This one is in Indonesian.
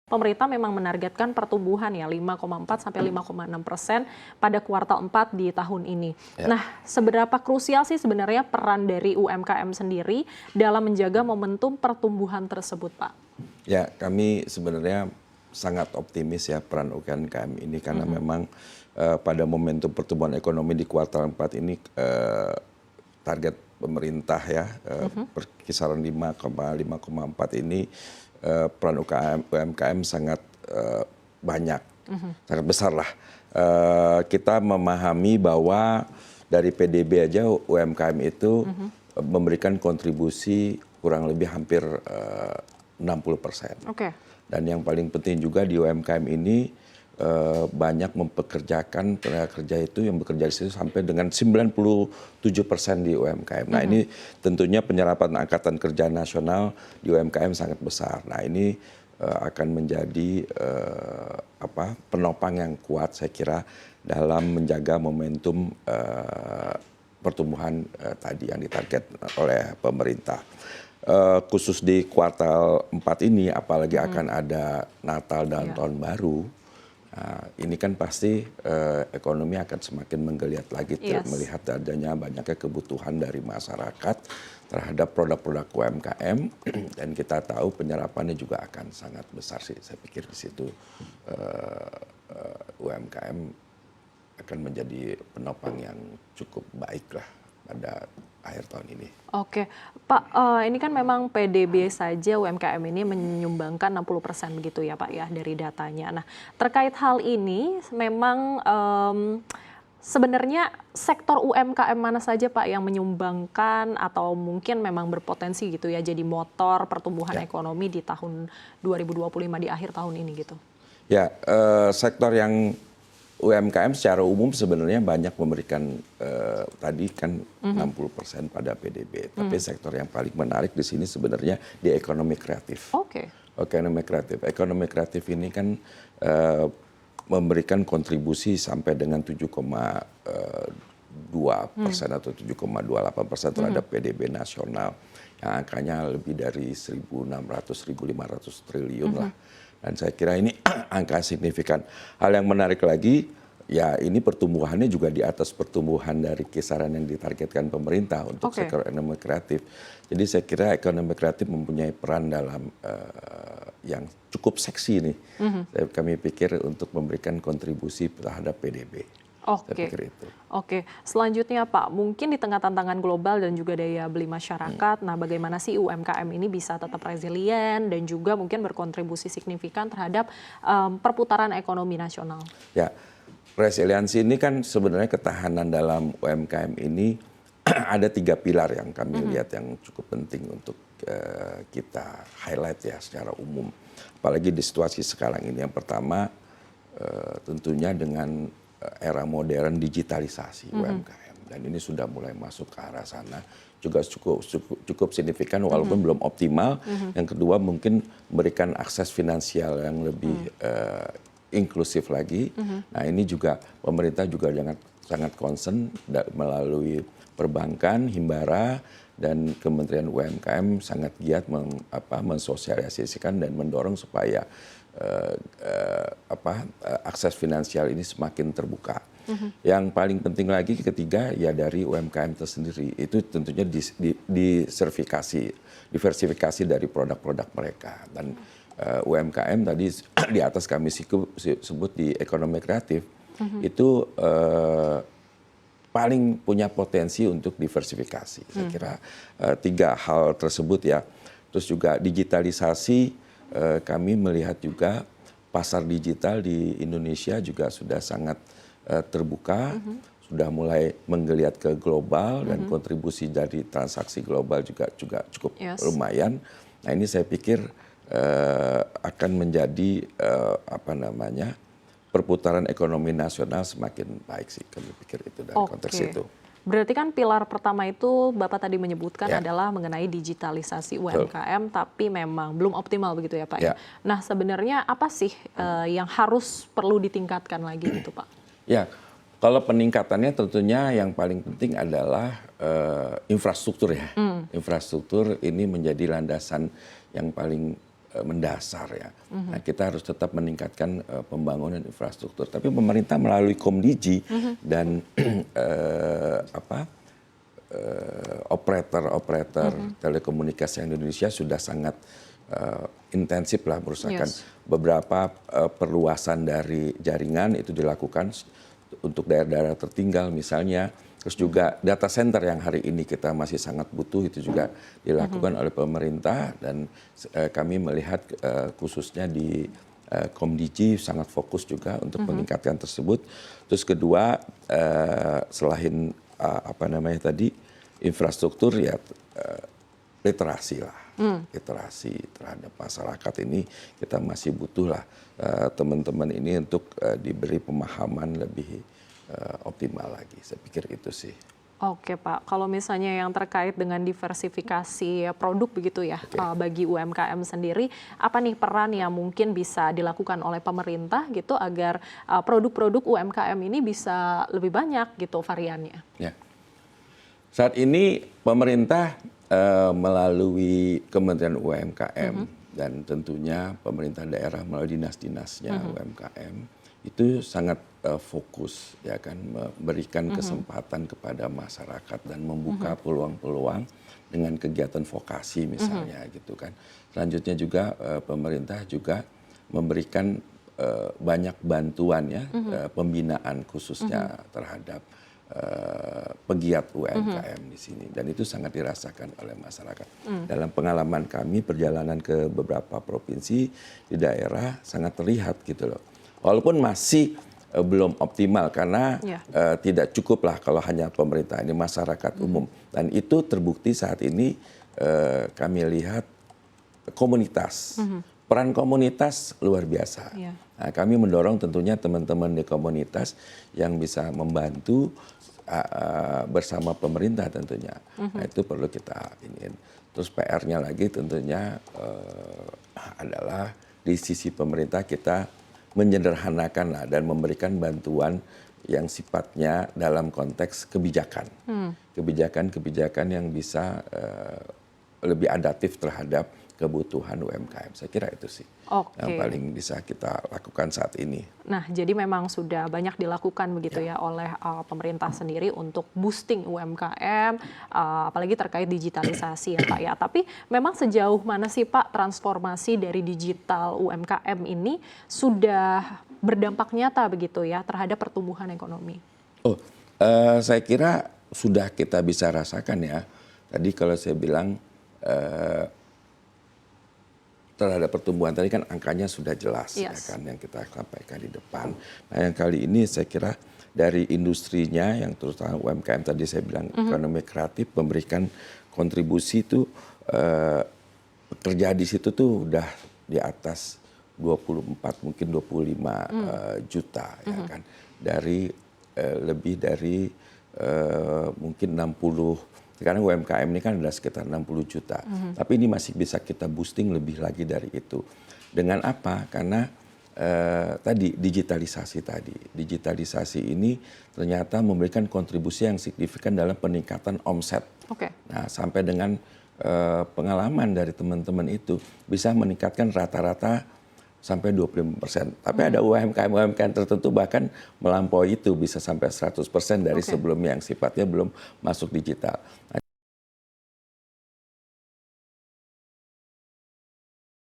Pemerintah memang menargetkan pertumbuhan ya 5,4 sampai 5,6% pada kuartal 4 di tahun ini. Ya. Nah, seberapa krusial sih sebenarnya peran dari UMKM sendiri dalam menjaga momentum pertumbuhan tersebut, Pak? Ya, kami sebenarnya sangat optimis ya peran UMKM ini karena memang pada momentum pertumbuhan ekonomi di kuartal 4 ini target pemerintah ya berkisaran 5,4 ini peran UMKM sangat banyak, sangat besar lah. Kita memahami bahwa dari PDB aja UMKM itu memberikan kontribusi kurang lebih hampir 60%. Oke. Dan yang paling penting juga di UMKM ini banyak mempekerjakan tenaga kerja itu yang bekerja di situ sampai dengan 97% di UMKM. Nah ini tentunya penyerapan angkatan kerja nasional di UMKM sangat besar. Nah ini akan menjadi penopang yang kuat saya kira dalam menjaga momentum pertumbuhan tadi yang ditarget oleh pemerintah. Khusus di kuartal 4 ini apalagi akan ada Natal dan Tahun Baru. Nah, ini kan pasti ekonomi akan semakin menggeliat lagi melihat adanya banyaknya kebutuhan dari masyarakat terhadap produk-produk UMKM dan kita tahu penyerapannya juga akan sangat besar sih. Saya pikir di situ UMKM akan menjadi penopang yang cukup baik lah pada akhir tahun ini. Oke, Pak, ini kan memang PDB saja UMKM ini menyumbangkan 60% begitu ya Pak ya dari datanya. Nah, terkait hal ini memang sebenarnya sektor UMKM mana saja Pak yang menyumbangkan atau mungkin memang berpotensi gitu ya jadi motor pertumbuhan ekonomi di tahun 2025 di akhir tahun ini gitu? Ya, sektor yang UMKM secara umum sebenarnya banyak memberikan tadi kan 60% pada PDB. Tapi sektor yang paling menarik di sini sebenarnya di ekonomi kreatif. Oke. Ekonomi kreatif. Ekonomi kreatif ini kan memberikan kontribusi sampai dengan 7,2% atau 7,28% terhadap PDB nasional. Yang angkanya lebih dari 1.600-1.500 triliun lah. Dan saya kira ini angka signifikan. Hal yang menarik lagi, ya ini pertumbuhannya juga di atas pertumbuhan dari kisaran yang ditargetkan pemerintah untuk sektor ekonomi kreatif. Jadi saya kira ekonomi kreatif mempunyai peran dalam yang cukup seksi nih. Kami pikir untuk memberikan kontribusi terhadap PDB. Oke. Selanjutnya Pak, mungkin di tengah tantangan global dan juga daya beli masyarakat, nah bagaimana sih UMKM ini bisa tetap resilient dan juga mungkin berkontribusi signifikan terhadap perputaran ekonomi nasional? Ya, resiliensi ini kan sebenarnya ketahanan dalam UMKM ini ada 3 pilar yang kami lihat yang cukup penting untuk kita highlight ya secara umum. Apalagi di situasi sekarang ini. Yang pertama tentunya dengan era modern digitalisasi UMKM dan ini sudah mulai masuk ke arah sana juga cukup signifikan walaupun belum optimal. Yang kedua mungkin memberikan akses finansial yang lebih inklusif lagi. Nah ini juga pemerintah juga sangat concern melalui perbankan, Himbara dan Kementerian UMKM sangat giat mensosialisasikan dan mendorong supaya akses finansial ini semakin terbuka. Yang paling penting lagi ketiga ya dari UMKM tersendiri itu tentunya diversifikasi dari produk-produk mereka dan UMKM tadi di atas kami sebut di ekonomi kreatif itu paling punya potensi untuk diversifikasi. Saya kira 3 hal tersebut ya. Terus juga digitalisasi. Kami melihat juga pasar digital di Indonesia juga sudah sangat terbuka, sudah mulai menggeliat ke global dan kontribusi dari transaksi global juga cukup lumayan. Nah ini saya pikir akan menjadi perputaran ekonomi nasional semakin baik sih. Kami pikir itu dari konteks itu. Berarti kan pilar pertama itu Bapak tadi menyebutkan adalah mengenai digitalisasi UMKM, tapi memang belum optimal begitu ya Pak ya. Nah sebenarnya apa sih yang harus perlu ditingkatkan lagi gitu Pak? Ya, kalau peningkatannya tentunya yang paling penting adalah infrastruktur ya. Infrastruktur ini menjadi landasan yang paling mendasar ya. Nah, kita harus tetap meningkatkan pembangunan infrastruktur. Tapi pemerintah melalui Komdigi dan operator telekomunikasi Indonesia sudah sangat intensif lah berusaha beberapa perluasan dari jaringan itu dilakukan untuk daerah-daerah tertinggal misalnya. Terus juga data center yang hari ini kita masih sangat butuh itu juga dilakukan oleh pemerintah dan kami melihat khususnya di Komdigi sangat fokus juga untuk meningkatkan tersebut. Terus kedua selain infrastruktur ya literasi lah. Literasi terhadap masyarakat ini kita masih butuh lah teman-teman ini untuk diberi pemahaman lebih optimal lagi. Saya pikir itu sih. Oke Pak, kalau misalnya yang terkait dengan diversifikasi produk begitu ya, bagi UMKM sendiri, apa nih peran yang mungkin bisa dilakukan oleh pemerintah gitu agar produk-produk UMKM ini bisa lebih banyak gitu variannya? Ya. Saat ini pemerintah melalui Kementerian UMKM dan tentunya pemerintah daerah melalui dinas-dinasnya UMKM itu sangat fokus ya kan memberikan kesempatan kepada masyarakat dan membuka peluang-peluang dengan kegiatan vokasi misalnya gitu kan. Selanjutnya juga pemerintah juga memberikan banyak bantuan ya pembinaan khususnya terhadap pegiat UMKM di sini dan itu sangat dirasakan oleh masyarakat. Dalam pengalaman kami perjalanan ke beberapa provinsi di daerah sangat terlihat gitu loh. Walaupun masih belum optimal karena tidak cukup lah kalau hanya pemerintah, ini masyarakat umum. Dan itu terbukti saat ini kami lihat komunitas. Peran komunitas luar biasa. Nah, kami mendorong tentunya teman-teman di komunitas yang bisa membantu bersama pemerintah tentunya. Nah, itu perlu kita ingin. Terus PR-nya lagi tentunya adalah di sisi pemerintah kita menyederhanakan dan memberikan bantuan yang sifatnya dalam konteks kebijakan. Kebijakan-kebijakan yang bisa lebih adaptif terhadap kebutuhan UMKM. Saya kira itu sih yang paling bisa kita lakukan saat ini. Nah, jadi memang sudah banyak dilakukan begitu ya oleh pemerintah sendiri untuk boosting UMKM, apalagi terkait digitalisasi ya Pak ya. Tapi memang sejauh mana sih Pak transformasi dari digital UMKM ini sudah berdampak nyata begitu ya terhadap pertumbuhan ekonomi? Saya kira sudah kita bisa rasakan ya. Tadi kalau saya bilang terhadap pertumbuhan tadi kan angkanya sudah jelas ya kan yang kita sampaikan di depan. Nah yang kali ini saya kira dari industrinya yang terutama UMKM tadi saya bilang ekonomi kreatif memberikan kontribusi itu pekerja di situ tuh udah di atas 24 mungkin 25 juta ya kan dari lebih dari mungkin 60. Sekarang UMKM ini kan ada sekitar 60 juta. Tapi ini masih bisa kita boosting lebih lagi dari itu. Dengan apa? Karena tadi digitalisasi tadi. Digitalisasi ini ternyata memberikan kontribusi yang signifikan dalam peningkatan omset. Nah, sampai dengan pengalaman dari teman-teman itu bisa meningkatkan rata-rata sampai 25%. Tapi ada UMKM tertentu bahkan melampaui itu bisa sampai 100% dari sebelumnya yang sifatnya belum masuk digital. Nah,